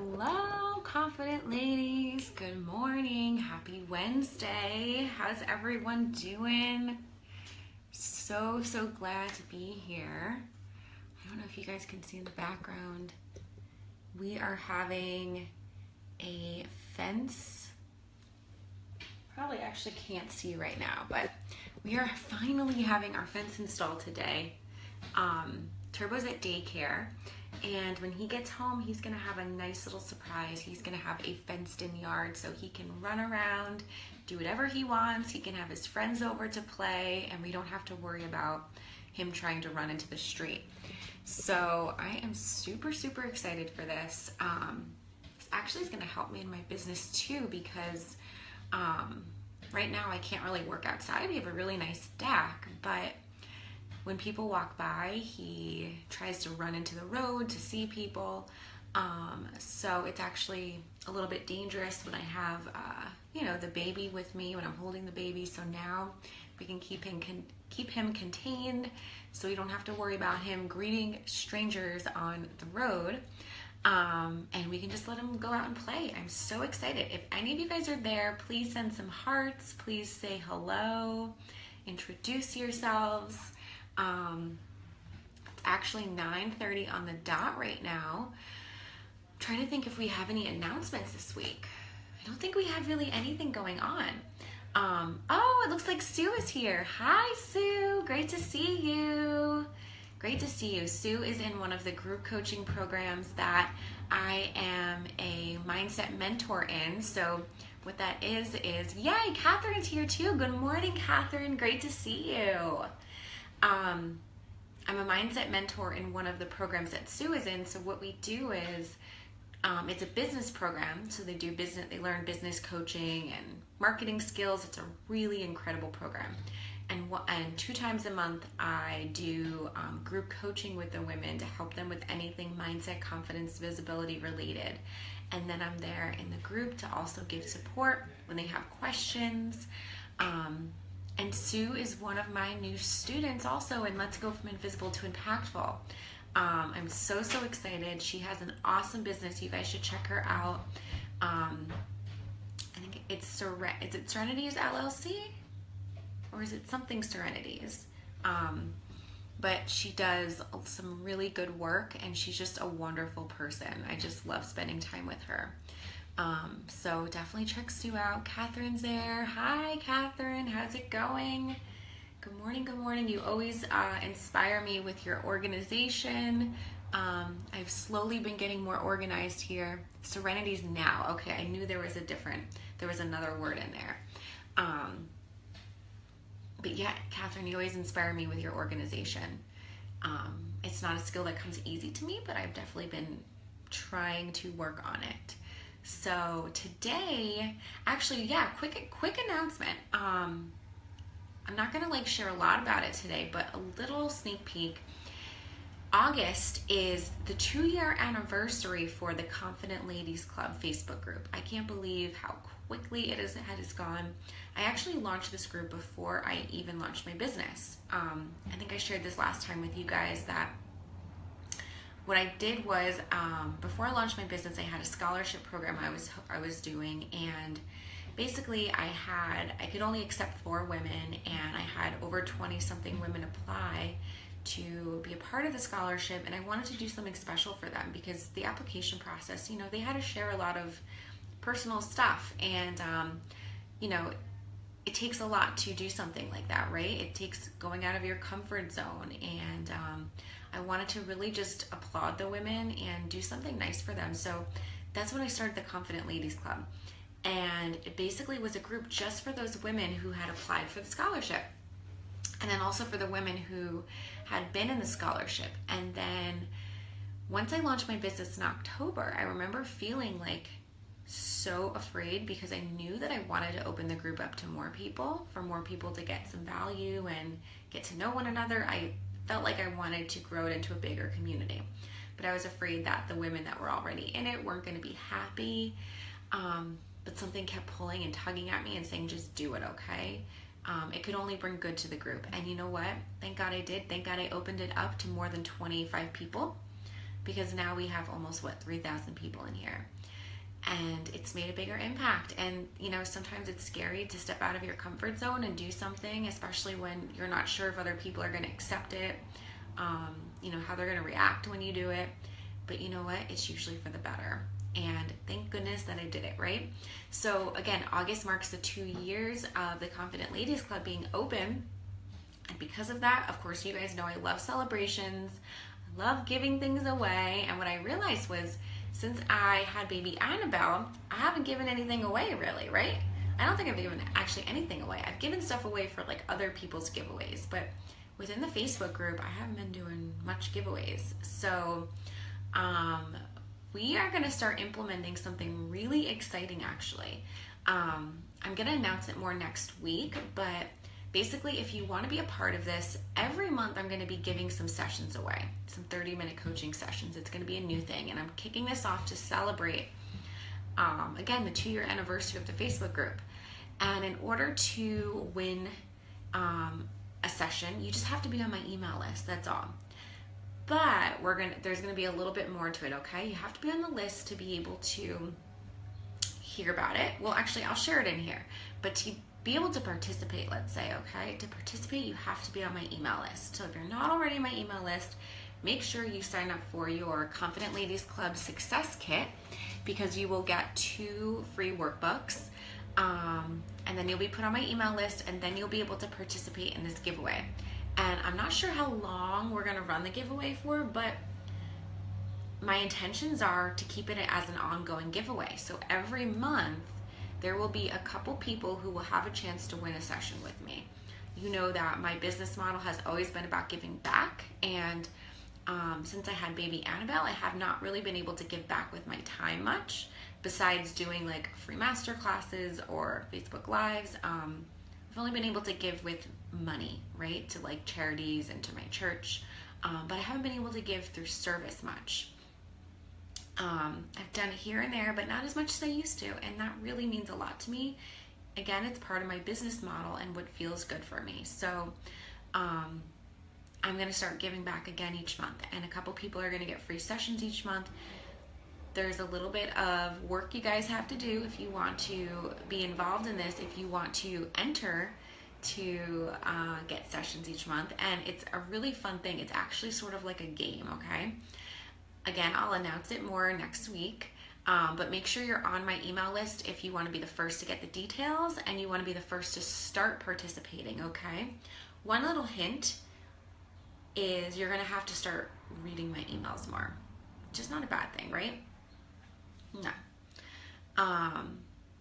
Hello, confident ladies. Good morning. Happy Wednesday. How's everyone doing? So glad to be here. I don't know if you guys can see in the background. We are having a fence. Probably actually can't see right now, but we are finally having our fence installed today. Turbo's at daycare, and when he gets home, he's gonna have a nice little surprise. He's gonna have a fenced-in yard so he can run around, do whatever he wants. He can have his friends over to play, and we don't have to worry about him trying to run into the street. So I am super excited for this. This actually is gonna help me in my business too, because right now I can't really work outside. We have a really nice deck, but when people walk by, he tries to run into the road to see people. So it's actually a little bit dangerous when I have, the baby with me, when I'm holding the baby. So now we can keep him contained, so we don't have to worry about him greeting strangers on the road. And we can just let him go out and play. I'm so excited. If any of you guys are there, please send some hearts. Please say hello. Introduce yourselves. It's actually 9:30 on the dot right now. I'm trying to think if we have any announcements this week. I don't think we have really anything going on. Oh, it looks like Sue is here. Hi, Sue. Great to see you. Great to see you. Sue is in one of the group coaching programs that I am a mindset mentor in. So what that is yay, Catherine's here too. Good morning, Catherine. Great to see you. I'm a mindset mentor in one of the programs that Sue is in. So what we do is, it's a business program. So they learn business coaching and marketing skills. It's a really incredible program. And 2 times a month, I do group coaching with the women to help them with anything mindset, confidence, visibility related. And then I'm there in the group to also give support when they have questions. And Sue is one of my new students also in Let's Go From Invisible to Impactful. I'm so excited. She has an awesome business. You guys should check her out. I think is it Serenities LLC? Or is it something Serenities? But she does some really good work, and she's just a wonderful person. I just love spending time with her. So definitely check Sue out. Catherine's there. Hi, Catherine. How's it going? Good morning. You always inspire me with your organization. I've slowly been getting more organized here. Serenities now. Okay, I knew there was another word in there. But yeah, Catherine, you always inspire me with your organization. It's not a skill that comes easy to me, but I've definitely been trying to work on it. So today, actually, yeah, quick announcement. I'm not gonna share a lot about it today, but a little sneak peek. August is the 2-year anniversary for the Confident Ladies Club Facebook group. I can't believe how quickly it has gone. I actually launched this group before I even launched my business. I think I shared this last time with you guys that what I did was, before I launched my business, I had a scholarship program I was doing, and basically I could only accept 4 women, and I had over 20 something women apply to be a part of the scholarship, and I wanted to do something special for them because the application process, they had to share a lot of personal stuff, and it takes a lot to do something like that, right? It takes going out of your comfort zone, and I wanted to really just applaud the women and do something nice for them. So that's when I started the Confident Ladies Club, and it basically was a group just for those women who had applied for the scholarship, and then also for the women who had been in the scholarship. And then once I launched my business in October, I remember feeling so afraid because I knew that I wanted to open the group up to more people, for more people to get some value and get to know one another. I felt like I wanted to grow it into a bigger community, but I was afraid that the women that were already in it weren't going to be happy. But something kept pulling and tugging at me and saying, just do it, okay? It could only bring good to the group. And you know what? Thank God I did. Thank God I opened it up to more than 25 people. because now we have almost 3,000 people in here. And it's made a bigger impact. And sometimes it's scary to step out of your comfort zone and do something, especially when you're not sure if other people are going to accept it, how they're going to react when you do it. But you know what? It's usually for the better. And thank goodness that I did it, right? So again, August marks the 2 years of the Confident Ladies Club being open. And because of that, of course, you guys know I love celebrations. I love giving things away. And what I realized was, since I had baby Annabelle, I haven't given anything away really, right? I don't think I've given actually anything away. I've given stuff away for like other people's giveaways, but within the Facebook group, I haven't been doing much giveaways. So we are going to start implementing something really exciting actually. I'm going to announce it more next week, but basically, if you want to be a part of this, every month I'm going to be giving some sessions away, some 30-minute coaching sessions. It's going to be a new thing, and I'm kicking this off to celebrate, again, the 2-year anniversary of the Facebook group. And in order to win a session, you just have to be on my email list. That's all. But there's going to be a little bit more to it, okay? You have to be on the list to be able to hear about it. Well, actually, I'll share it in here. But to be able to participate, let's say, okay? To participate, you have to be on my email list. So if you're not already on my email list, make sure you sign up for your Confident Ladies Club Success Kit, because you will get 2 free workbooks. And then you'll be put on my email list, and then you'll be able to participate in this giveaway. And I'm not sure how long we're gonna run the giveaway for, but my intentions are to keep it as an ongoing giveaway. So every month, there will be a couple people who will have a chance to win a session with me. You know that my business model has always been about giving back, and since I had baby Annabelle, I have not really been able to give back with my time much, besides doing like free master classes or Facebook Lives. I've only been able to give with money, right, to like charities and to my church, but I haven't been able to give through service much. I've done it here and there, but not as much as I used to, and that really means a lot to me. Again, it's part of my business model and what feels good for me. So I'm going to start giving back again each month, and a couple people are going to get free sessions each month. There's a little bit of work you guys have to do if you want to be involved in this, if you want to enter to get sessions each month. And it's a really fun thing. It's actually sort of like a game, okay? Again, I'll announce it more next week, but make sure you're on my email list if you want to be the first to get the details and you want to be the first to start participating, okay? One little hint is you're going to have to start reading my emails more, which is not a bad thing, right? No.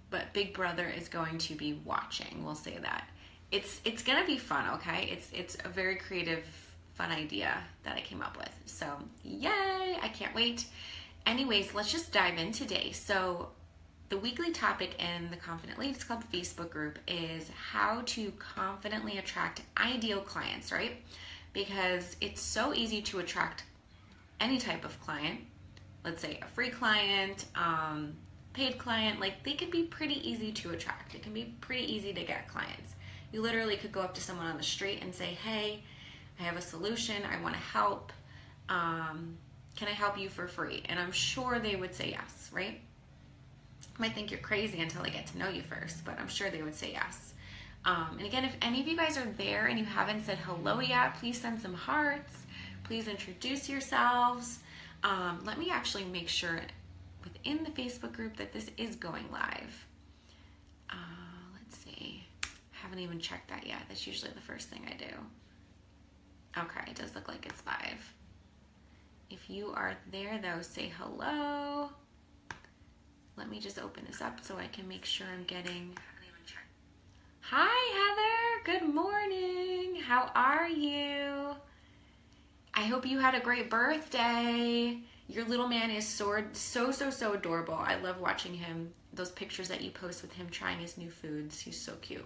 But Big Brother is going to be watching, we'll say that. It's going to be fun, okay? It's a very creative, fun idea that I came up with. So yay, I can't wait. Anyways, let's just dive in today. So the weekly topic in the Confident Ladies Club Facebook group is how to confidently attract ideal clients, right? Because it's so easy to attract any type of client. Let's say a free client, paid client, like they can be pretty easy to attract. It can be pretty easy to get clients. You literally could go up to someone on the street and say, hey, I have a solution, I want to help, can I help you for free? And I'm sure they would say yes, right? I might think you're crazy until I get to know you first, but I'm sure they would say yes. And again, if any of you guys are there and you haven't said hello yet, please send some hearts, please introduce yourselves. Let me actually make sure within the Facebook group that this is going live. Let's see, haven't even checked that yet. That's usually the first thing I do. Okay, it does look like it's live. If you are there though, say hello. Let me just open this up so I can make sure I'm getting... Hi Heather, good morning. How are you? I hope you had a great birthday. Your little man is so adorable. I love watching him, those pictures that you post with him trying his new foods. He's so cute.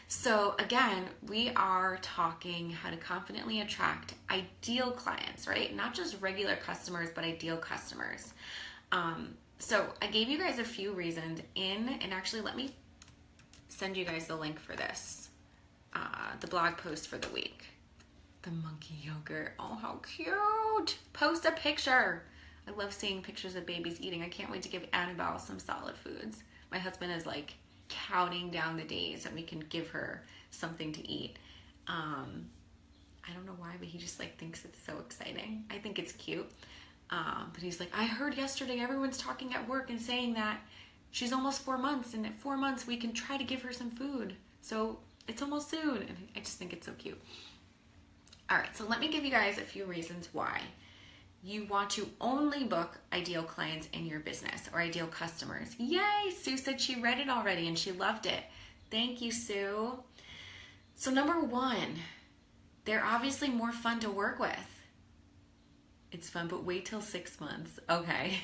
So again, we are talking how to confidently attract ideal clients, right? Not just regular customers, but ideal customers. So I gave you guys a few reasons and actually let me send you guys the link for this, the blog post for the week. The monkey yogurt. Oh, how cute. Post a picture. I love seeing pictures of babies eating. I can't wait to give Annabelle some solid foods. My husband is like counting down the days that we can give her something to eat. I don't know why, but he just like thinks it's so exciting. I think it's cute. But he's like, I heard yesterday everyone's talking at work and saying that she's almost 4 months, and at 4 months we can try to give her some food. So it's almost soon. And I just think it's so cute. All right, so let me give you guys a few reasons why you want to only book ideal clients in your business or ideal customers. Yay, Sue said she read it already and she loved it. Thank you, Sue. So number one, they're obviously more fun to work with. It's fun, but wait till 6 months. Okay.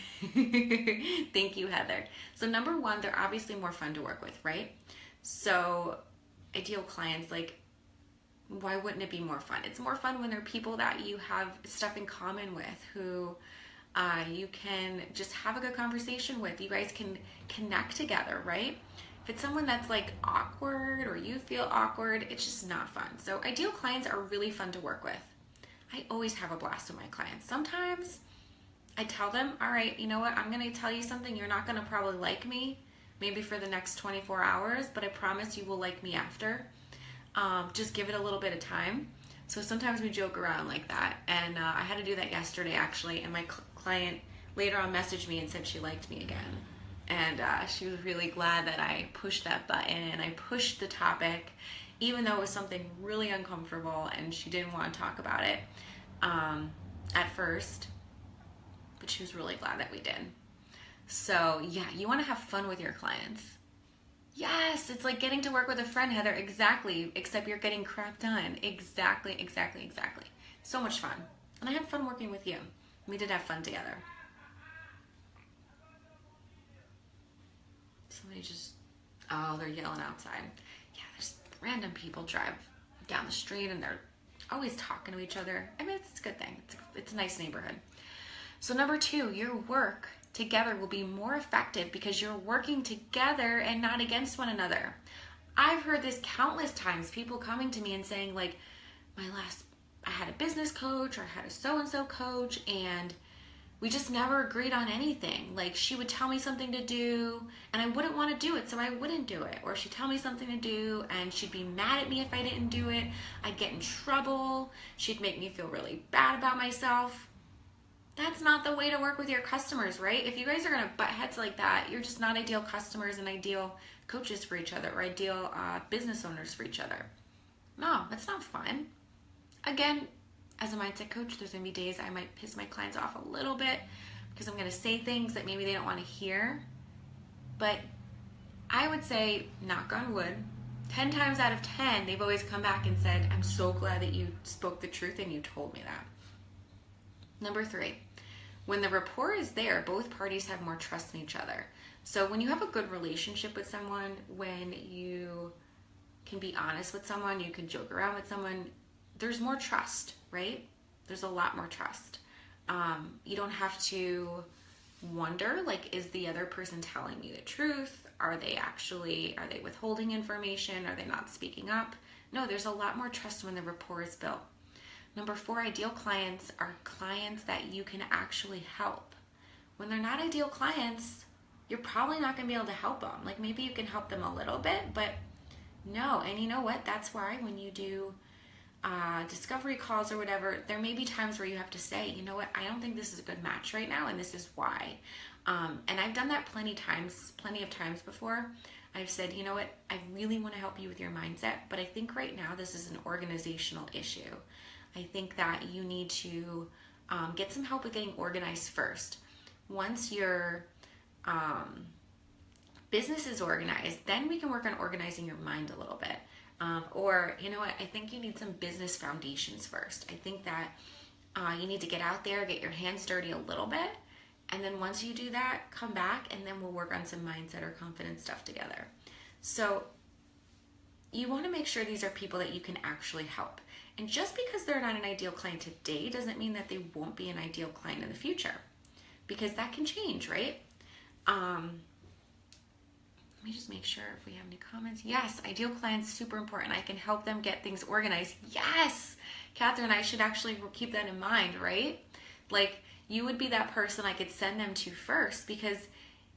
Thank you, Heather. So number one, they're obviously more fun to work with, right? So ideal clients, like, why wouldn't it be more fun? It's more fun when they're people that you have stuff in common with, who you can just have a good conversation with. You guys can connect together, right? If it's someone that's like awkward or you feel awkward, it's just not fun. So ideal clients are really fun to work with. I always have a blast with my clients. Sometimes I tell them, all right, you know what? I'm going to tell you something. You're not going to probably like me maybe for the next 24 hours, but I promise you will like me after. Just give it a little bit of time. So sometimes we joke around like that. And I had to do that yesterday, actually. And my client later on messaged me and said she liked me again. And she was really glad that I pushed that button and I pushed the topic, even though it was something really uncomfortable and she didn't want to talk about it at first. But she was really glad that we did. So yeah, you want to have fun with your clients. Yes, it's like getting to work with a friend, Heather. Exactly, except you're getting crap done. Exactly. So much fun. And I had fun working with you. We did have fun together. Somebody just, oh, they're yelling outside. Yeah, there's random people drive down the street and they're always talking to each other. I mean, it's a good thing. It's a nice neighborhood. So number two, your work together will be more effective because you're working together and not against one another. I've heard this countless times, people coming to me and saying like, I had a business coach or I had a so-and-so coach and we just never agreed on anything. Like she would tell me something to do and I wouldn't want to do it, so I wouldn't do it. Or she'd tell me something to do and she'd be mad at me if I didn't do it. I'd get in trouble. She'd make me feel really bad about myself. That's not the way to work with your customers, right? If you guys are going to butt heads like that, you're just not ideal customers and ideal coaches for each other or ideal business owners for each other. No, that's not fun. Again, as a mindset coach, there's going to be days I might piss my clients off a little bit because I'm going to say things that maybe they don't want to hear. But I would say, knock on wood, 10 times out of 10, they've always come back and said, I'm so glad that you spoke the truth and you told me that. Number three, when the rapport is there, both parties have more trust in each other. So when you have a good relationship with someone, when you can be honest with someone, you can joke around with someone, there's more trust, right? There's a lot more trust. You don't have to wonder, like, is the other person telling me the truth? Are they withholding information? Are they not speaking up? No, there's a lot more trust when the rapport is built. Number four, ideal clients are clients that you can actually help. When they're not ideal clients, you're probably not going to be able to help them. Like maybe you can help them a little bit, but no. And you know what? That's why when you do discovery calls or whatever, there may be times where you have to say, you know what? I don't think this is a good match right now, and this is why. And I've done that plenty of times before. I've said, you know what? I really want to help you with your mindset, but I think right now this is an organizational issue. I think that you need to get some help with getting organized first. Once your business is organized, then we can work on organizing your mind a little bit. Or, you know what, I think you need some business foundations first. I think that you need to get out there, get your hands dirty a little bit. And then once you do that, come back and then we'll work on some mindset or confidence stuff together. So you want to make sure these are people that you can actually help. And just because they're not an ideal client today doesn't mean that they won't be an ideal client in the future, because that can change, right? Let me just make sure if we have any comments. Yes, ideal clients, super important. I can help them get things organized. Yes, Catherine, I should actually keep that in mind, right? Like, you would be that person I could send them to first, because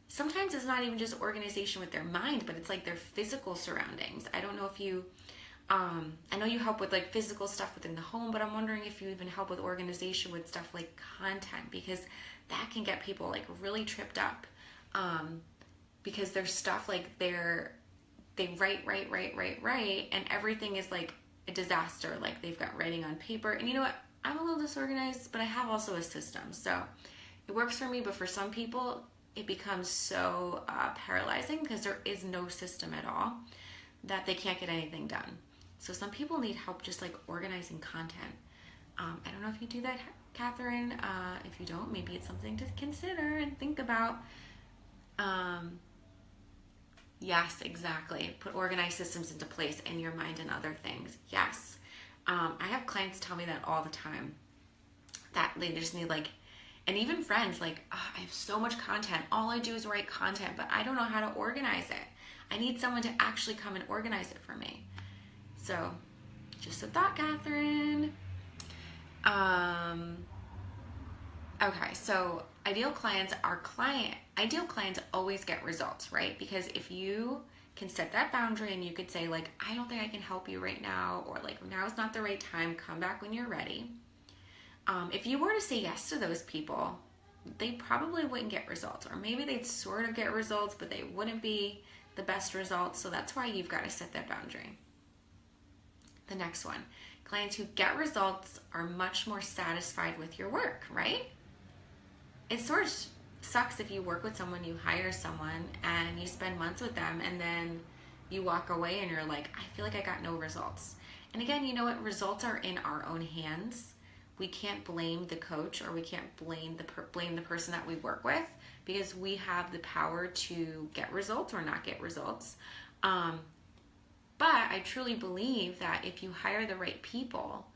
sometimes it's not even just organization with their mind, but it's like their physical surroundings. I don't know if you, I know you help with like physical stuff within the home, but I'm wondering if you even help with organization with stuff like content, because that can get people like really tripped up. Because there's stuff like they write, and everything is like a disaster. Like they've got writing on paper, and you know what? I'm a little disorganized, but I have also a system. So it works for me, but for some people, it becomes so paralyzing because there is no system at all that they can't get anything done. So some people need help just like organizing content. I don't know if you do that, Catherine. If you don't, maybe it's something to consider and think about. Yes, exactly. Put organized systems into place in your mind and other things. Yes. I have clients tell me that all the time, that they just need like, and even friends, like, oh, I have so much content. All I do is write content, but I don't know how to organize it. I need someone to actually come and organize it for me. So just a thought, Catherine. Okay, so ideal clients always get results, right? Because if you can set that boundary and you could say like, I don't think I can help you right now, or like, now is not the right time, come back when you're ready. If you were to say yes to those people, they probably wouldn't get results, or maybe they'd sort of get results, but they wouldn't be the best results. So that's why you've got to set that boundary. The next one, clients who get results are much more satisfied with your work, right? It sort of sucks if you work with someone, you hire someone and you spend months with them, and then you walk away and you're like, I feel like I got no results. And again, you know what? Results are in our own hands. We can't blame the coach, or we can't blame the person that we work with, because we have the power to get results or not get results. But I truly believe that if you hire the right people,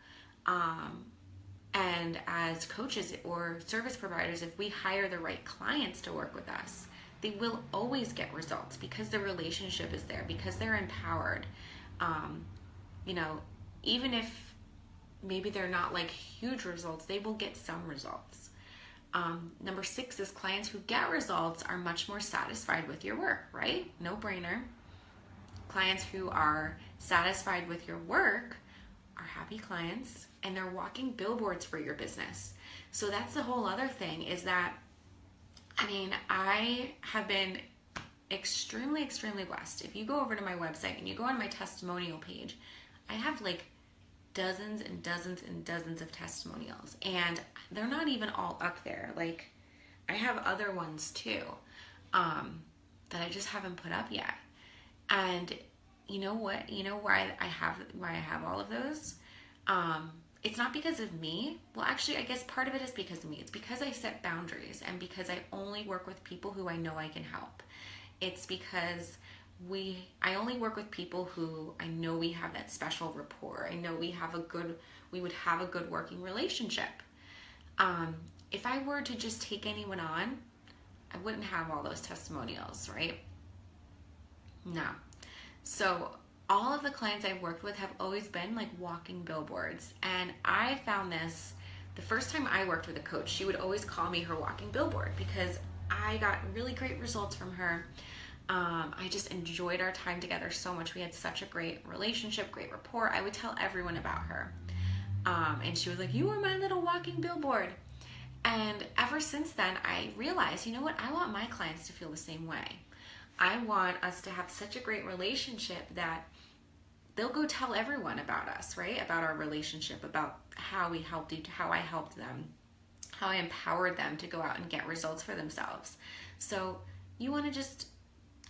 and as coaches or service providers, if we hire the right clients to work with us, they will always get results because the relationship is there, because they're empowered. Even if maybe they're not like huge results, they will get some results. Number 6 is clients who get results are much more satisfied with your work, right? No brainer. Clients who are satisfied with your work are happy clients, and they're walking billboards for your business. So that's the whole other thing, is that, I have been extremely, extremely blessed. If you go over to my website and you go on my testimonial page, I have like dozens and dozens and dozens of testimonials, and they're not even all up there. Like, I have other ones too, that I just haven't put up yet. And you know what? You know why I have all of those? It's not because of me. Well, actually, I guess part of it is because of me. It's because I set boundaries, and because I only work with people who I know I can help. It's because I only work with people who I know we have that special rapport. I know we would have a good working relationship. If I were to just take anyone on, I wouldn't have all those testimonials, right? No. So all of the clients I've worked with have always been like walking billboards. And I found this, the first time I worked with a coach, she would always call me her walking billboard, because I got really great results from her. I just enjoyed our time together so much. We had such a great relationship, great rapport. I would tell everyone about her. And she was like, you are my little walking billboard. And ever since then, I realized, you know what? I want my clients to feel the same way. I want us to have such a great relationship that they'll go tell everyone about us, right? About our relationship, about how we helped each, how I helped them, how I empowered them to go out and get results for themselves. So you want to just,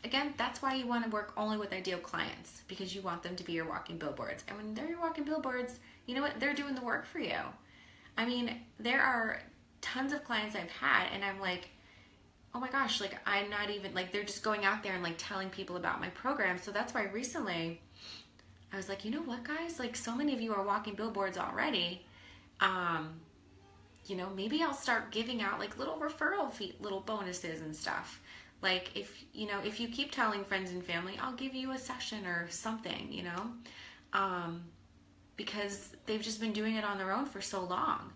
again, that's why you want to work only with ideal clients, because you want them to be your walking billboards. And when they're your walking billboards, you know what? They're doing the work for you. There are tons of clients I've had, and I'm like, oh my gosh, like, I'm not even, like, they're just going out there and like telling people about my program. So that's why recently I was like, you know what, guys, like, so many of you are walking billboards already. Maybe I'll start giving out like little referral fee, little bonuses and stuff. Like if you keep telling friends and family, I'll give you a session or something, because they've just been doing it on their own for so long.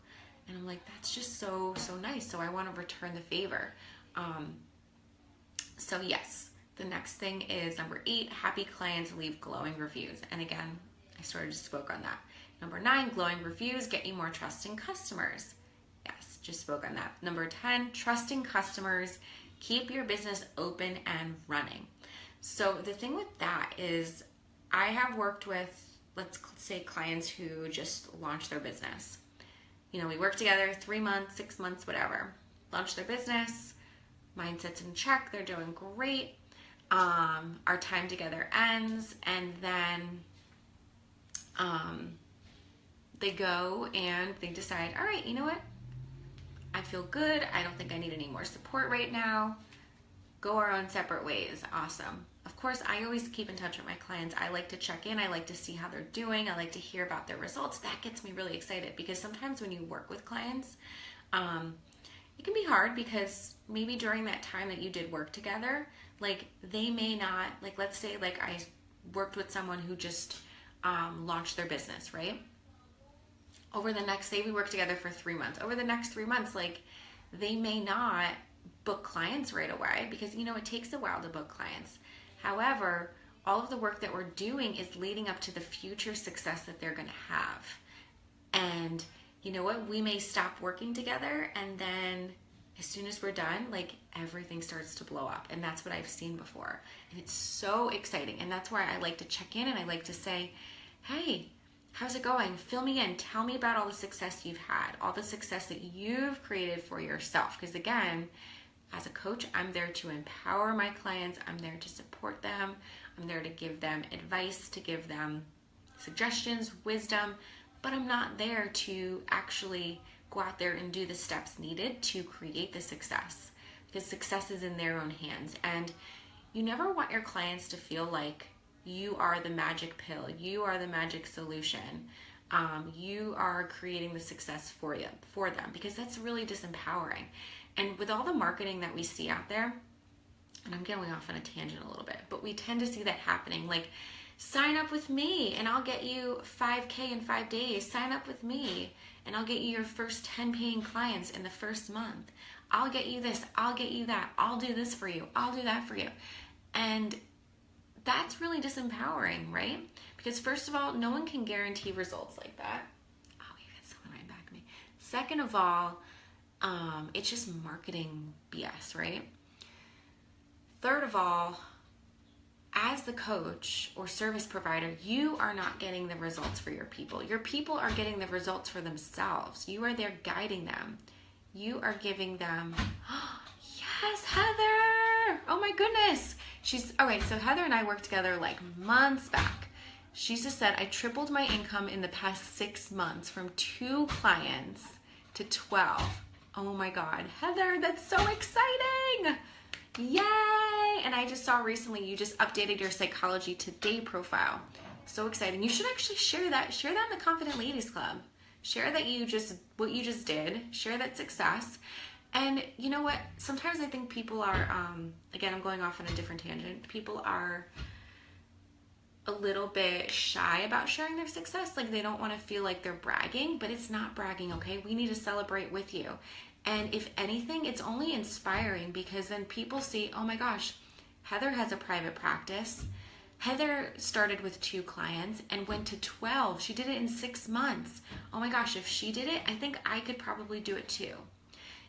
And I'm like, that's just so nice. So I want to return the favor. So yes, the next thing is number 8, happy clients leave glowing reviews. And again, I sort of just spoke on that. Number 9, glowing reviews get you more trusting customers. Yes, just spoke on that. Number 10, trusting customers keep your business open and running. So the thing with that is I have worked with, let's say, clients who just launched their business. We work together 3 months, 6 months, whatever. Launch their business, mindset's in check, they're doing great. Our time together ends, and then they go and they decide, all right, you know what? I feel good. I don't think I need any more support right now. Go our own separate ways. Awesome. Of course, I always keep in touch with my clients. I like to check in. I like to see how they're doing. I like to hear about their results. That gets me really excited because sometimes when you work with clients, it can be hard because maybe during that time that you did work together, like they may not, like let's say like I worked with someone who just launched their business, right? Over the next, say we work together for 3 months. Over the next 3 months, like they may not book clients right away because, it takes a while to book clients. However, all of the work that we're doing is leading up to the future success that they're going to have. And you know what? We may stop working together and then as soon as we're done, like everything starts to blow up. And that's what I've seen before. And it's so exciting. And that's why I like to check in and I like to say, hey, how's it going? Fill me in. Tell me about all the success you've had, all the success that you've created for yourself. Because again, as a coach, I'm there to empower my clients. I'm there to support them. I'm there to give them advice, to give them suggestions, wisdom, but I'm not there to actually go out there and do the steps needed to create the success, because success is in their own hands. And you never want your clients to feel like you are the magic pill, you are the magic solution, you are creating the success for them, because that's really disempowering. And with all the marketing that we see out there, and I'm going off on a tangent a little bit, but we tend to see that happening, like sign up with me and I'll get you 5K in 5 days. Sign up with me and I'll get you your first 10 paying clients in the first month. I'll get you this, I'll get you that, I'll do this for you, I'll do that for you. And that's really disempowering, right? Because first of all, no one can guarantee results like that. Oh, you got someone right back at me. Second of all, it's just marketing BS, right? Third of all, as the coach or service provider, you are not getting the results for your people. Your people are getting the results for themselves. You are there guiding them. You are giving them, yes, Heather! Oh my goodness! All right, so Heather and I worked together like months back. She just said, I tripled my income in the past 6 months from 2 clients to 12. Oh my God, Heather, that's so exciting! Yay! And I just saw recently you just updated your Psychology Today profile. So exciting. You should actually share that. Share that in the Confident Ladies Club. Share that what you just did. Share that success. And you know what? Sometimes I think people are, again, I'm going off on a different tangent. People are a little bit shy about sharing their success. Like they don't want to feel like they're bragging, but it's not bragging, okay? We need to celebrate with you. And if anything, it's only inspiring because then people see, oh my gosh, Heather has a private practice. Heather started with 2 clients and went to 12. She did it in 6 months. Oh my gosh, if she did it, I think I could probably do it too.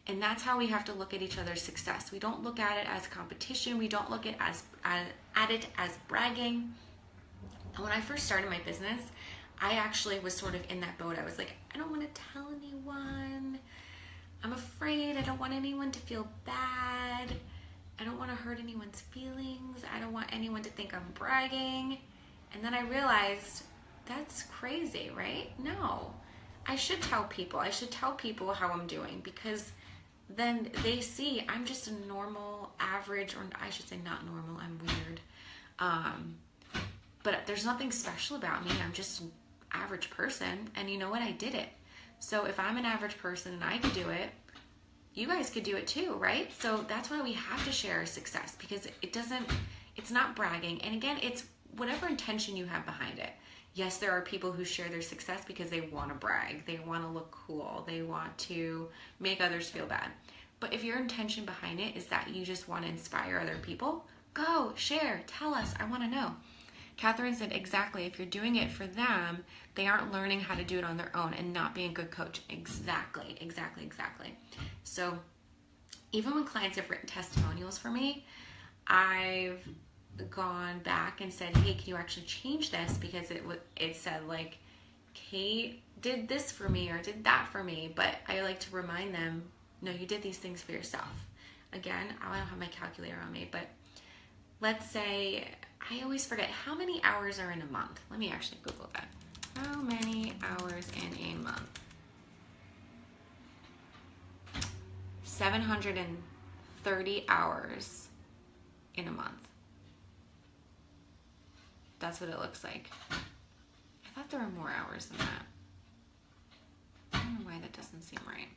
And that's how we have to look at each other's success. We don't look at it as competition. We don't look at it as bragging. And when I first started my business, I actually was sort of in that boat. I was like, I don't want to tell anyone. I'm afraid. I don't want anyone to feel bad. I don't want to hurt anyone's feelings. I don't want anyone to think I'm bragging. And then I realized that's crazy, right? No, I should tell people. I should tell people how I'm doing because then they see I'm just a normal, average, or I should say not normal. I'm weird. But there's nothing special about me. I'm just an average person. And you know what? I did it. So if I'm an average person and I can do it, you guys could do it too, right? So that's why we have to share our success, because it's not bragging. And again, it's whatever intention you have behind it. Yes, there are people who share their success because they want to brag. They want to look cool. They want to make others feel bad. But if your intention behind it is that you just want to inspire other people, go, share, tell us, I want to know. Catherine said, exactly, if you're doing it for them, they aren't learning how to do it on their own and not being a good coach. Exactly. So even when clients have written testimonials for me, I've gone back and said, hey, can you actually change this? Because it said like, Kate did this for me or did that for me. But I like to remind them, no, you did these things for yourself. Again, I don't have my calculator on me, but let's say, I always forget how many hours are in a month. Let me actually Google that. How many hours in a month? 730 hours in a month. That's what it looks like. I thought there were more hours than that. I don't know why that doesn't seem right.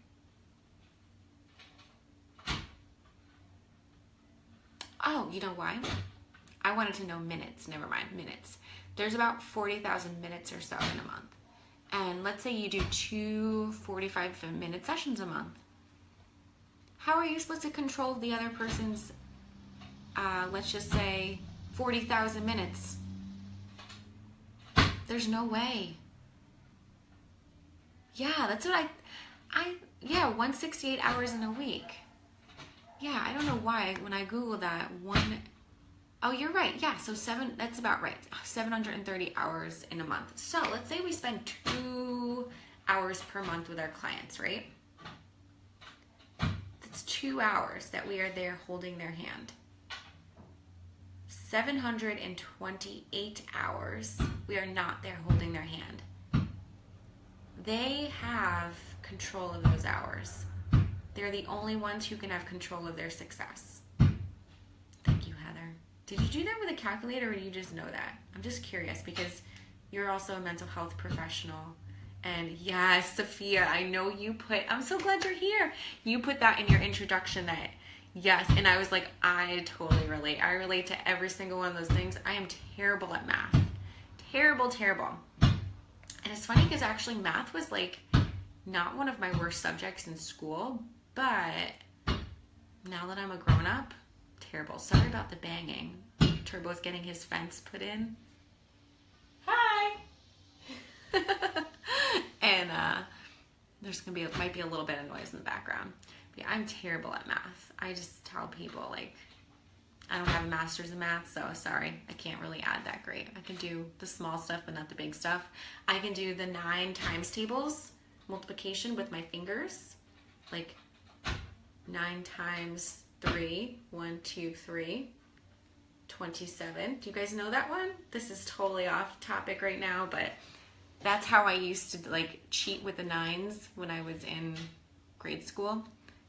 Oh, you know why? I wanted to know minutes. Never mind, minutes. There's about 40,000 minutes or so in a month. And let's say you do 2 45-minute sessions a month. How are you supposed to control the other person's, let's just say, 40,000 minutes? There's no way. Yeah, that's what yeah, 168 hours in a week. Yeah, I don't know why when I Google that, oh, you're right. Yeah, so that's about right. 730 hours in a month. So let's say we spend 2 hours per month with our clients, right? That's 2 hours that we are there holding their hand. 728 hours we are not there holding their hand. They have control of those hours. They're the only ones who can have control of their success. Thank you, Heather. Did you do that with a calculator or do you just know that? I'm just curious because you're also a mental health professional. And yes, Sophia, I know I'm so glad you're here. You put that in your introduction that, yes, and I was like, I totally relate. I relate to every single one of those things. I am terrible at math. Terrible. And it's funny because actually math was like not one of my worst subjects in school, but now that I'm a grown-up, terrible. Sorry about the banging. Turbo's getting his fence put in. Hi! And might be a little bit of noise in the background. But yeah, I'm terrible at math. I just tell people, like, I don't have a master's in math, so sorry, I can't really add that great. I can do the small stuff, but not the big stuff. I can do the 9 times tables, multiplication with my fingers, like 9 times 3, 1, 2, 3, 27. Do you guys know that one? This is totally off topic right now, but that's how I used to like cheat with the 9s when I was in grade school.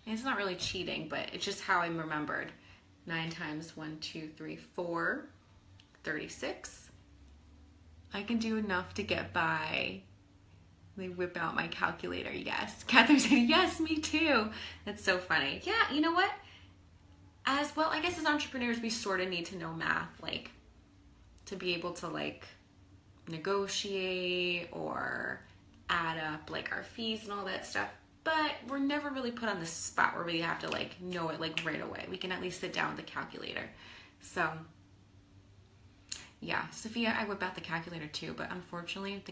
And it's not really cheating, but it's just how I remembered. 9 times 1, 2, 3, 4, 36. I can do enough to get by. They whip out my calculator, yes. Catherine said, yes, me too. That's so funny. Yeah, you know what? As well, I guess as entrepreneurs, we sort of need to know math, like, to be able to, like, negotiate or add up, like, our fees and all that stuff. But we're never really put on the spot where we have to, like, know it, like, right away. We can at least sit down with the calculator. So, yeah, Sophia, I whip out the calculator too, but unfortunately,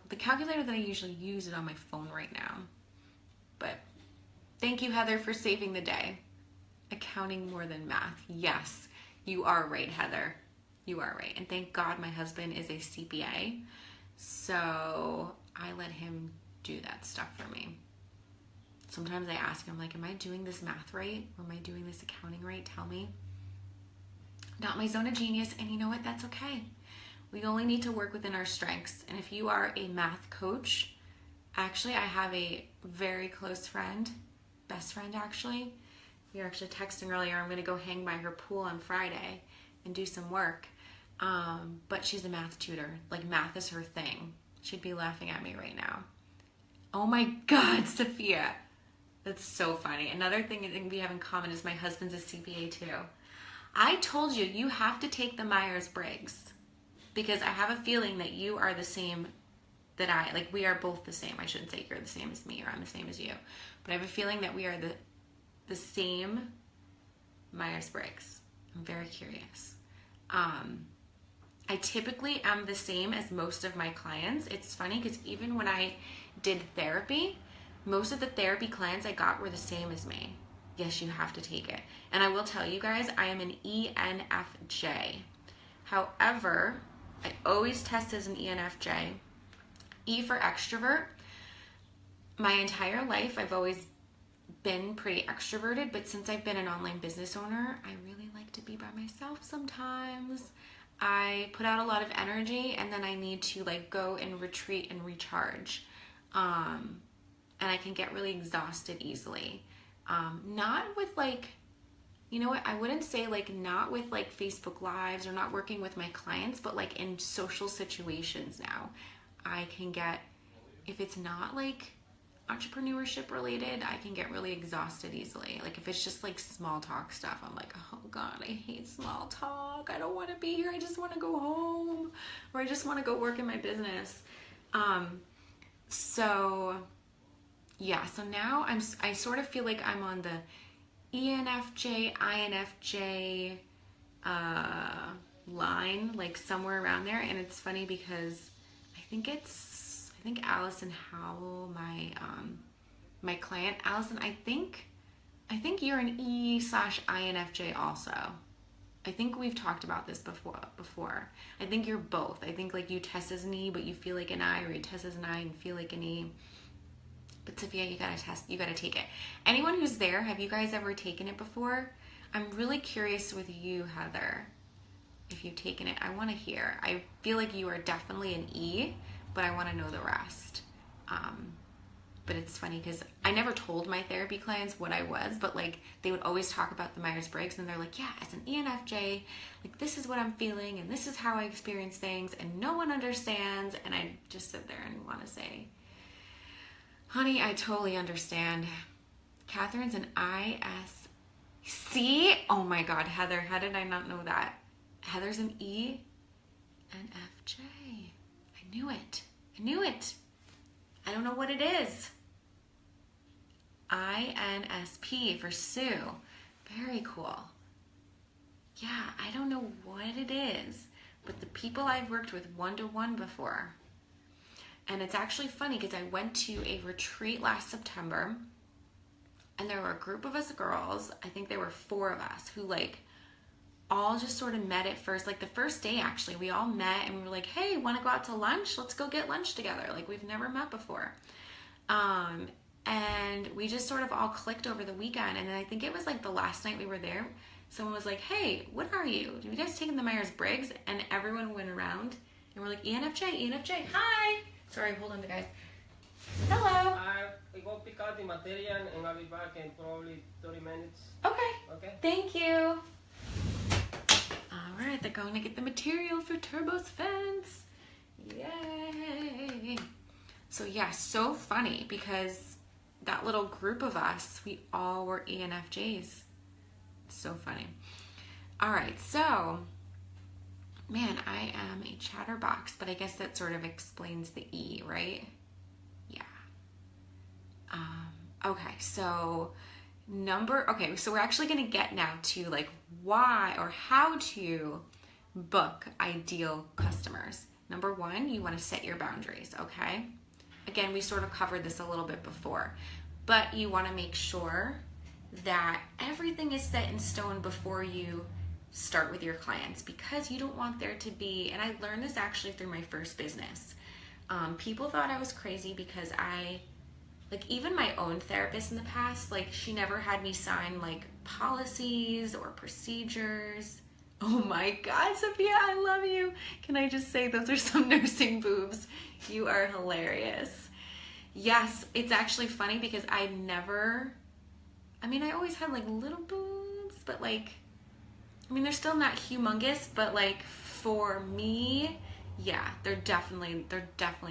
the calculator that I usually use is on my phone right now. But thank you, Heather, for saving the day. Accounting more than math. Yes, you are right, Heather. You are right. And thank God my husband is a CPA, so I let him do that stuff for me. Sometimes I ask him, like, am I doing this math right? Or am I doing this accounting right? Tell me. Not my zone of genius, and you know what? That's okay. We only need to work within our strengths. And if you are a math coach, actually, I have a very close friend, best friend actually. We were actually texting earlier. I'm going to go hang by her pool on Friday and do some work. But she's a math tutor. Like, math is her thing. She'd be laughing at me right now. Oh my God, Sophia. That's so funny. Another thing I think we have in common is my husband's a CPA too. I told you, you have to take the Myers-Briggs because I have a feeling that you are the same we are both the same. I shouldn't say you're the same as me or I'm the same as you, but I have a feeling that we are the same Myers-Briggs. I'm very curious. I typically am the same as most of my clients. It's funny because even when I did therapy, most of the therapy clients I got were the same as me. Yes, you have to take it. And I will tell you guys, I am an ENFJ. However, I always test as an ENFJ. E for extrovert. My entire life, I've always been pretty extroverted, but since I've been an online business owner, I really like to be by myself sometimes. I put out a lot of energy and then I need to like go and retreat and recharge. And I can get really exhausted easily. Not with like, you know what, I wouldn't say like not with like Facebook Lives or not working with my clients, but like in social situations now, I can get, if it's not like entrepreneurship related, I can get really exhausted easily. Like if it's just like small talk stuff, I'm like, oh God, I hate small talk. I don't want to be here. I just want to go home, or I just want to go work in my business. So yeah, so now I sort of feel like I'm on the ENFJ, INFJ line, like somewhere around there. And it's funny because I think Allison Howell, my client, Allison, I think you're an E/INFJ also. I think we've talked about this before. I think you're both. I think like you test as an E, but you feel like an I, or you test as an I and feel like an E. But Sophia, you gotta take it. Anyone who's there, have you guys ever taken it before? I'm really curious with you, Heather, if you've taken it. I want to hear. I feel like you are definitely an E, but I want to know the rest. But it's funny because I never told my therapy clients what I was, but like they would always talk about the Myers-Briggs and they're like, yeah, as an ENFJ, like this is what I'm feeling and this is how I experience things and no one understands. And I just sit there and want to say, honey, I totally understand. Catherine's an ISC. Oh my God, Heather, how did I not know that? Heather's an ENFJ. I knew it. I don't know what it is. INSP for Sue. Very cool. Yeah, I don't know what it is, but the people I've worked with one-to-one before. And it's actually funny because I went to a retreat last September and there were a group of us girls, I think there were 4 of us, who like all just sort of met at first. Like the first day actually, we all met and we were like, hey, want to go out to lunch? Let's go get lunch together. Like we've never met before. And we just sort of all clicked over the weekend. And then I think it was like the last night we were there, someone was like, hey, what are you? Have you guys taken the Myers-Briggs? And everyone went around and we're like, ENFJ, hi. Sorry, hold on, guys. Hello. We go pick out the material and I'll be back in probably 30 minutes. Okay. Thank you. All right, they're going to get the material for Turbo's fence. Yay. So yeah, so funny because that little group of us, we all were ENFJs. So funny. All right, so man, I am a chatterbox, but I guess that sort of explains the E, right? Yeah. Okay, so so we're actually going to get now to like why or how to book ideal customers. Number 1, you want to set your boundaries, okay? Again, we sort of covered this a little bit before, but you want to make sure that everything is set in stone before you start with your clients, because you don't want there to be, and I learned this actually through my first business. People thought I was crazy because even my own therapist in the past, like she never had me sign like policies or procedures. Oh my God, Sophia, I love you. Can I just say those are some nursing boobs? You are hilarious. Yes, it's actually funny because I always had like little boobs, but like, they're still not humongous, but like for me, yeah, they're definitely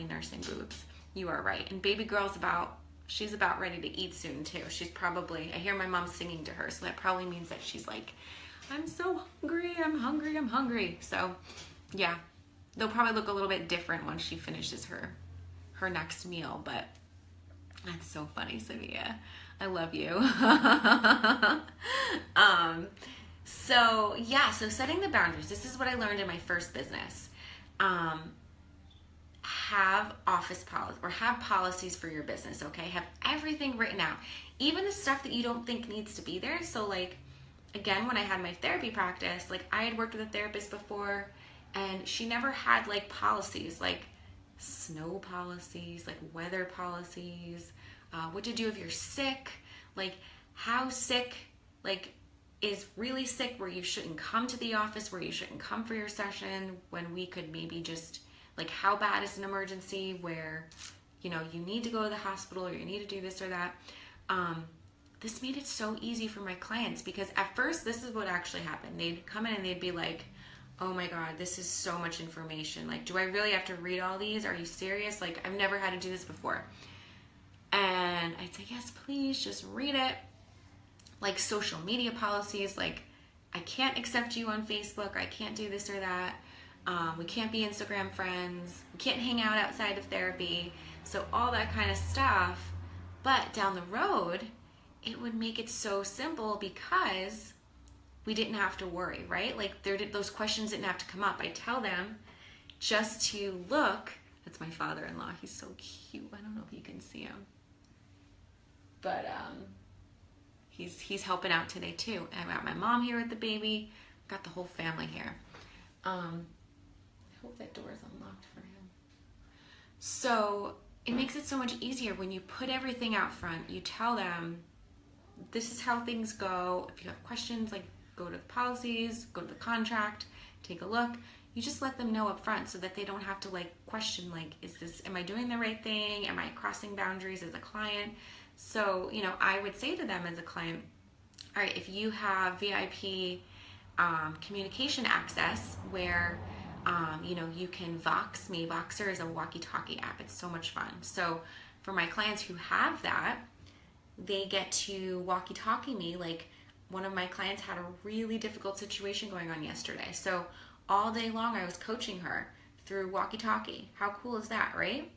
nursing boobs. You are right. And baby girl's about she's about ready to eat soon too. She's probably, I hear my mom singing to her, so that probably means that she's like, I'm so hungry, I'm hungry, I'm hungry. So yeah, they'll probably look a little bit different once she finishes her next meal, but that's so funny, Savia. I love you. So yeah, so setting the boundaries. This is what I learned in my first business. Have office policy or have policies for your business, okay? Have everything written out. Even the stuff that you don't think needs to be there. So like, again, when I had my therapy practice, like I had worked with a therapist before and she never had like policies, like snow policies, like weather policies, what to do if you're sick, like how sick, like is really sick where you shouldn't come to the office, where you shouldn't come for your session, when we could maybe just, like how bad is an emergency where, you know, you need to go to the hospital or you need to do this or that. This made it so easy for my clients because at first this is what actually happened. They'd come in and they'd be like, oh my God, this is so much information. Like, do I really have to read all these? Are you serious? Like, I've never had to do this before. And I'd say, yes, please just read it. Like social media policies, like I can't accept you on Facebook. I can't do this or that. We can't be Instagram friends. We can't hang out outside of therapy. So all that kind of stuff. But down the road, it would make it so simple because we didn't have to worry, right? Like those questions didn't have to come up. I tell them just to look. That's my father-in-law. He's so cute. I don't know if you can see him. But he's helping out today too. And I got my mom here with the baby. Got the whole family here. I hope that door is unlocked for him. So it makes it so much easier when you put everything out front. You tell them, this is how things go. If you have questions, like go to the policies, go to the contract, take a look. You just let them know up front so that they don't have to like question, like, am I doing the right thing? Am I crossing boundaries as a client? So, you know, I would say to them as a client, all right, if you have VIP communication access where, you know, you can Vox me. Voxer is a walkie-talkie app. It's so much fun. So for my clients who have that, they get to walkie-talkie me. Like one of my clients had a really difficult situation going on yesterday. So all day long I was coaching her through walkie-talkie. How cool is that, right?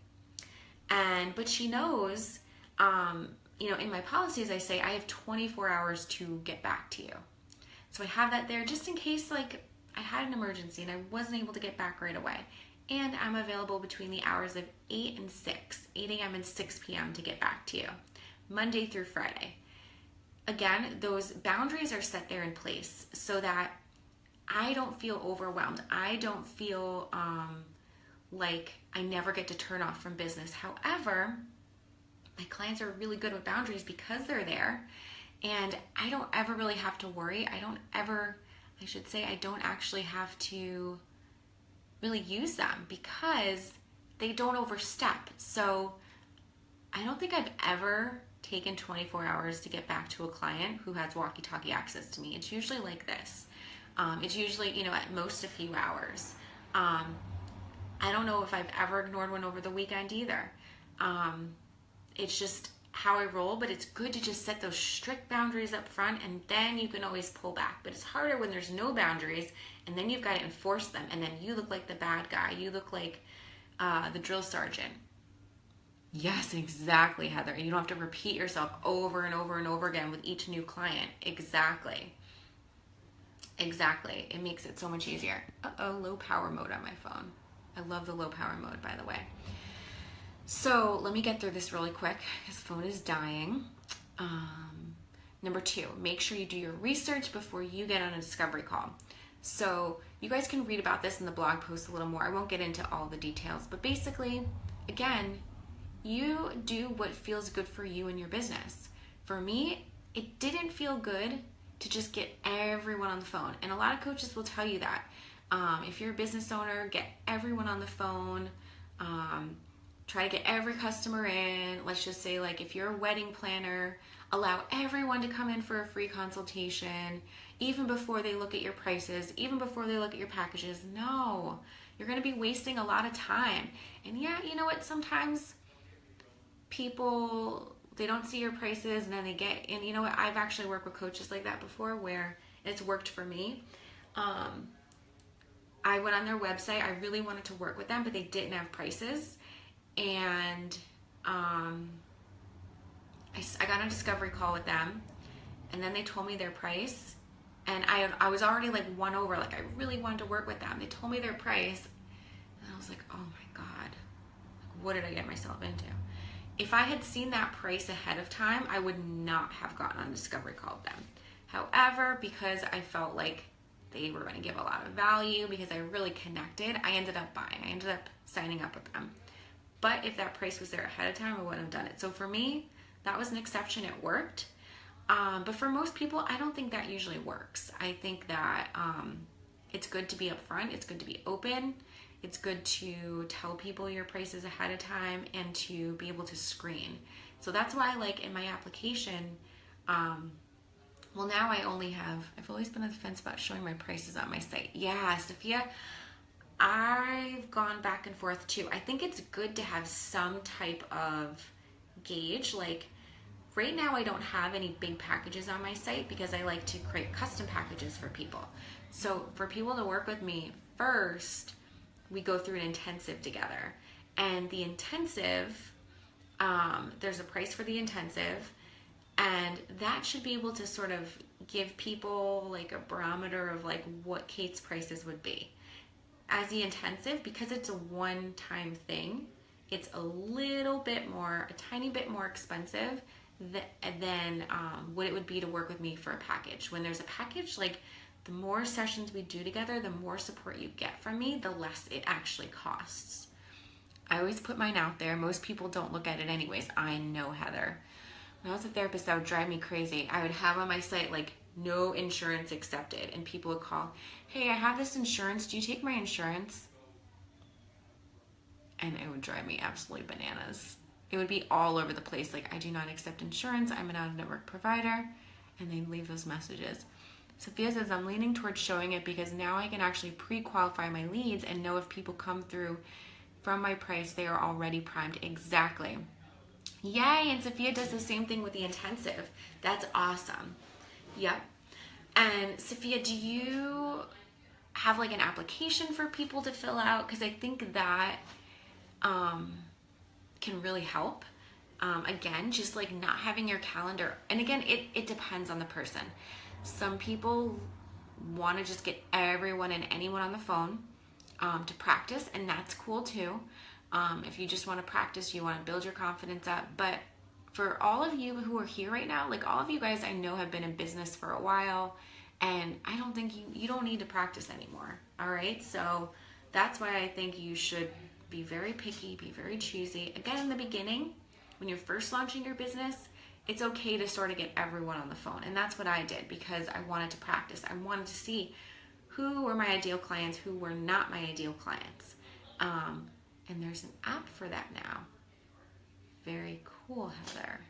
But she knows, you know, in my policies, I say I have 24 hours to get back to you. So I have that there just in case, like, I had an emergency and I wasn't able to get back right away. And I'm available between the hours of 8 and 6, 8 a.m. and 6 p.m. to get back to you, Monday through Friday. Again, those boundaries are set there in place so that I don't feel overwhelmed. I don't feel like I never get to turn off from business. However, my clients are really good with boundaries because they're there. And I don't ever really have to worry. I don't actually have to really use them because they don't overstep. So I don't think I've ever taken 24 hours to get back to a client who has walkie-talkie access to me. It's usually like this. It's usually, you know, at most a few hours. I don't know if I've ever ignored one over the weekend either. It's just how I roll, but it's good to just set those strict boundaries up front and then you can always pull back. But it's harder when there's no boundaries and then you've got to enforce them and then you look like the bad guy. You look like the drill sergeant. Yes, exactly, Heather. You don't have to repeat yourself over and over and over again with each new client. Exactly. Exactly. It makes it so much easier. Uh-oh, low power mode on my phone. I love the low power mode, by the way. So let me get through this really quick. His phone is dying. Number 2, make sure you do your research before you get on a discovery call. So you guys can read about this in the blog post a little more. I won't get into all the details, but basically, again, you do what feels good for you and your business. For me, it didn't feel good to just get everyone on the phone. And a lot of coaches will tell you that. If you're a business owner, get everyone on the phone. Try to get every customer in. Let's just say, like, if you're a wedding planner, allow everyone to come in for a free consultation, even before they look at your prices, even before they look at your packages. No, you're going to be wasting a lot of time. And yeah, you know what? Sometimes people they don't see your prices, and then they get, and you know what, I've actually worked with coaches like that before where it's worked for me. I went on their website, I really wanted to work with them, but they didn't have prices, and I got on a discovery call with them, and then they told me their price, and I was already like won over, like I really wanted to work with them. They told me their price, and I was like, oh my God, what did I get myself into? If I had seen that price ahead of time, I would not have gotten on a discovery call with them. However, because I felt like they were going to give a lot of value, because I really connected, I ended up buying. I ended up signing up with them. But if that price was there ahead of time, I wouldn't have done it. So for me, that was an exception. It worked. But for most people, I don't think that usually works. I think that it's good to be upfront. It's good to be open. It's good to tell people your prices ahead of time and to be able to screen. So that's why, like in my application, well, now I've always been on the fence about showing my prices on my site. Yeah, Sophia, I've gone back and forth too. I think it's good to have some type of gauge. Like right now, I don't have any big packages on my site because I like to create custom packages for people. So for people to work with me, first, we go through an intensive together. And the intensive, there's a price for the intensive, and that should be able to sort of give people like a barometer of like what Kate's prices would be. As the intensive, because it's a one-time thing, it's a little bit more, a tiny bit more expensive than what it would be to work with me for a package. When there's a package, like the more sessions we do together, the more support you get from me, the less it actually costs. I always put mine out there. Most people don't look at it anyways. I know, Heather. When I was a therapist, that would drive me crazy. I would have on my site like no insurance accepted, and people would call, hey, I have this insurance. Do you take my insurance? And it would drive me absolutely bananas. It would be all over the place. Like, I do not accept insurance. I'm an out-of-network provider. And they'd leave those messages. Sophia says, I'm leaning towards showing it because now I can actually pre-qualify my leads and know if people come through from my price, they are already primed. Exactly. Yay, and Sophia does the same thing with the intensive. That's awesome. Yep. And Sophia, do you have like an application for people to fill out? Because I think that can really help. Again, just like not having your calendar. And again, it depends on the person. Some people want to just get everyone and anyone on the phone to practice, and that's cool too. If you just want to practice, you want to build your confidence up. But for all of you who are here right now, like all of you guys I know have been in business for a while, and I don't think you don't need to practice anymore. All right, so that's why I think you should be very picky, be very choosy. Again, in the beginning, when you're first launching your business, it's okay to sort of get everyone on the phone. And that's what I did because I wanted to practice. I wanted to see who were my ideal clients, who were not my ideal clients. And there's an app for that now. Very cool, Heather.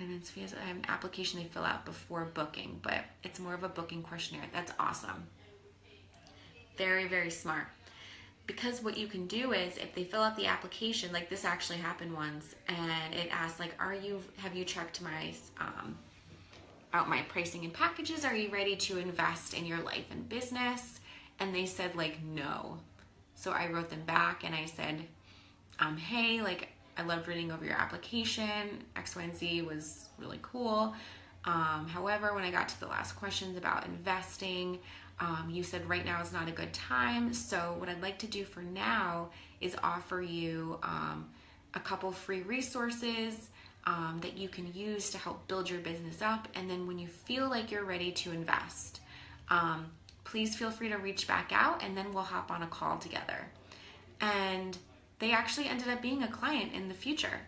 And then Sophia's, I have an application they fill out before booking, but it's more of a booking questionnaire. That's awesome. Very, very smart. Because what you can do is if they fill out the application, like this actually happened once, and it asked like, have you checked out my pricing and packages? Are you ready to invest in your life and business? And they said like, no. So I wrote them back and I said, hey, like I loved reading over your application. X, Y, and Z was really cool. However, when I got to the last questions about investing, you said right now is not a good time. So what I'd like to do for now is offer you a couple free resources that you can use to help build your business up. And then when you feel like you're ready to invest, please feel free to reach back out and then we'll hop on a call together. And they actually ended up being a client in the future.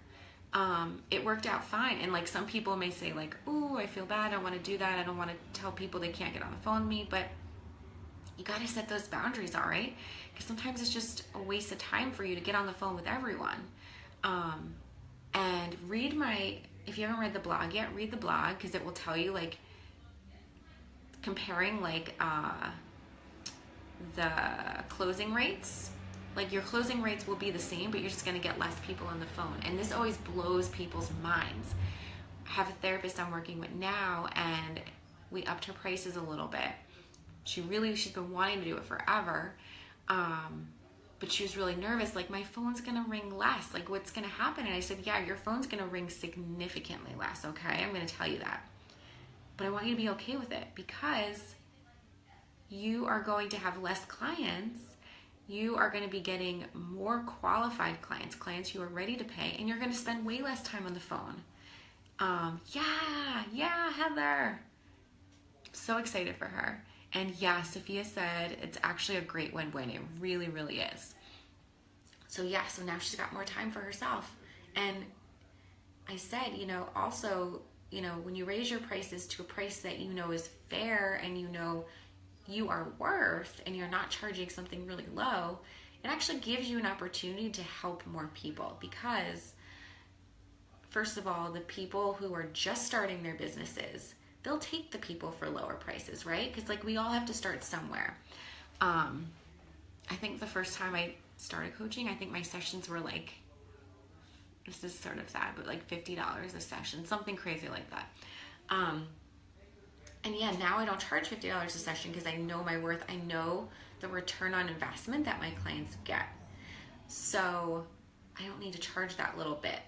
It worked out fine. And like some people may say like, ooh, I feel bad. I don't want to do that. I don't want to tell people they can't get on the phone with me. But you got to set those boundaries, all right? Because sometimes it's just a waste of time for you to get on the phone with everyone. And if you haven't read the blog yet, read the blog because it will tell you like comparing like the closing rates Like your closing rates will be the same, but you're just going to get less people on the phone. And this always blows people's minds. I have a therapist I'm working with now, and we upped her prices a little bit. She's been wanting to do it forever. But she was really nervous, like, my phone's gonna ring less, like, what's gonna happen? And I said, yeah, your phone's gonna ring significantly less, okay? I'm gonna tell you that. But I want you to be okay with it, because you are going to have less clients. You are gonna be getting more qualified clients who are ready to pay, and you're gonna spend way less time on the phone. Yeah, Heather. So excited for her. And yeah, Sophia said it's actually a great win-win. It really, really is. So yeah, so now she's got more time for herself. And I said, also, when you raise your prices to a price that you know is fair and you are worth, and you're not charging something really low, it actually gives you an opportunity to help more people. Because first of all, the people who are just starting their businesses, they'll take the people for lower prices, right? Because like we all have to start somewhere. I think the first time I started coaching, I think my sessions were like, this is sort of sad, but like $50 a session, something crazy like that. And yeah, now I don't charge $50 a session because I know my worth. I know the return on investment that my clients get. So I don't need to charge that little bit.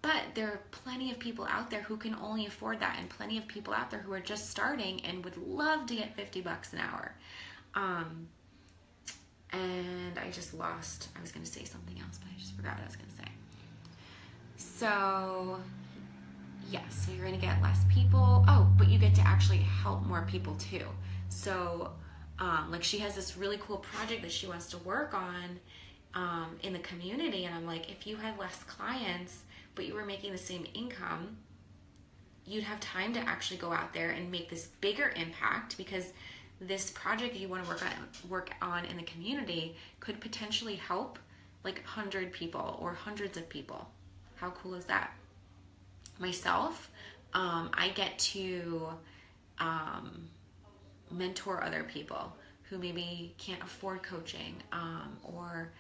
But there are plenty of people out there who can only afford that, and plenty of people out there who are just starting and would love to get $50 an hour. And I just lost, I was going to say something else, but I just forgot what I was going to say. So yes, so you're going to get less people. Oh, but you get to actually help more people too. So like she has this really cool project that she wants to work on in the community, and I'm like, if you had less clients but you were making the same income, you'd have time to actually go out there and make this bigger impact, because this project you want to work on in the community could potentially help like 100 people or hundreds of people. How cool is that? Myself, I get to mentor other people who maybe can't afford coaching, or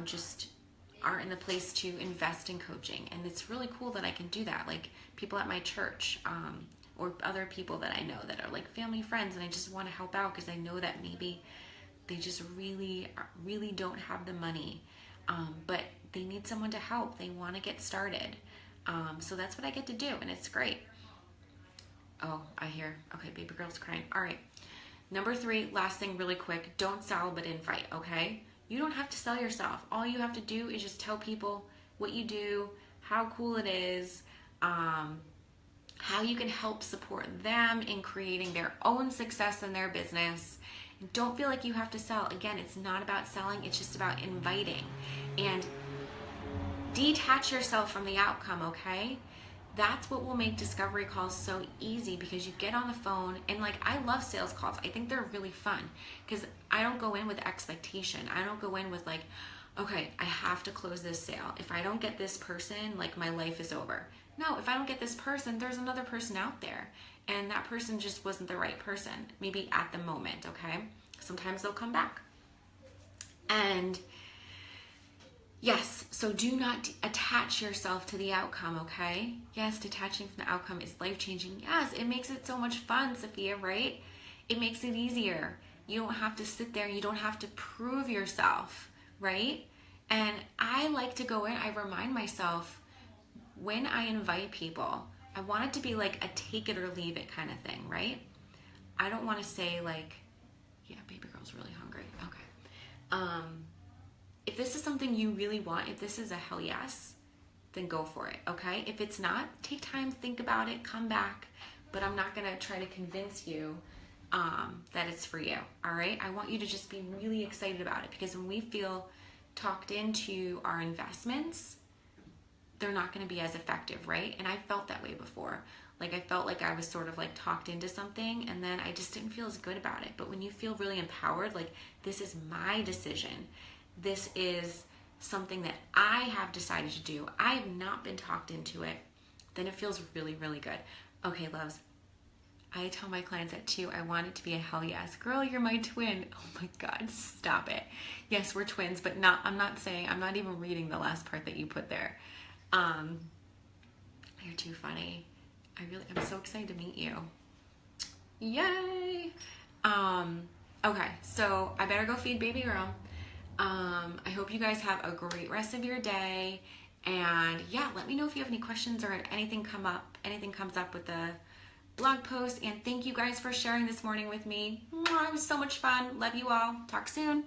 just aren't in the place to invest in coaching. And it's really cool that I can do that. Like people at my church, or other people that I know that are like family friends, and I just want to help out because I know that maybe they just really don't have the money, but they need someone to help. They want to get started. So that's what I get to do, and it's great. Oh, I hear. Okay, baby girl's crying. All right. Number 3, last thing really quick. Don't sell but invite, okay? You don't have to sell yourself. All you have to do is just tell people what you do, how cool it is, how you can help support them in creating their own success in their business. Don't feel like you have to sell. Again, it's not about selling, it's just about inviting. And detach yourself from the outcome, okay? That's what will make discovery calls so easy, because you get on the phone and like, I love sales calls. I think they're really fun because I don't go in with expectation. I don't go in with like, okay, I have to close this sale. If I don't get this person, like my life is over. No, if I don't get this person, there's another person out there, and that person just wasn't the right person, maybe at the moment, okay? Sometimes they'll come back. And yes, so do not attach yourself to the outcome, okay? Yes, detaching from the outcome is life-changing. Yes, it makes it so much fun, Sophia, right? It makes it easier. You don't have to sit there. You don't have to prove yourself, right? And I like to go in, I remind myself, when I invite people, I want it to be like a take it or leave it kind of thing, right? I don't want to say like, yeah, baby girl's really hungry. Okay. If this is something you really want, if this is a hell yes, then go for it, okay? If it's not, take time, think about it, come back. But I'm not gonna try to convince you that it's for you, all right? I want you to just be really excited about it, because when we feel talked into our investments, they're not gonna be as effective, right? And I felt that way before. Like I felt like I was sort of like talked into something, and then I just didn't feel as good about it. But when you feel really empowered, like this is my decision, this is something that I have decided to do, I have not been talked into it, then it feels really, really good. Okay, loves, I tell my clients that too. I want it to be a hell yes. Girl, you're my twin. Oh my God, stop it. Yes, we're twins, but I'm not even reading the last part that you put there. You're too funny. I'm so excited to meet you. Yay. Okay, so I better go feed baby girl. I hope you guys have a great rest of your day. And yeah, let me know if you have any questions or anything comes up with the blog post. And thank you guys for sharing this morning with me. It was so much fun. Love you all. Talk soon.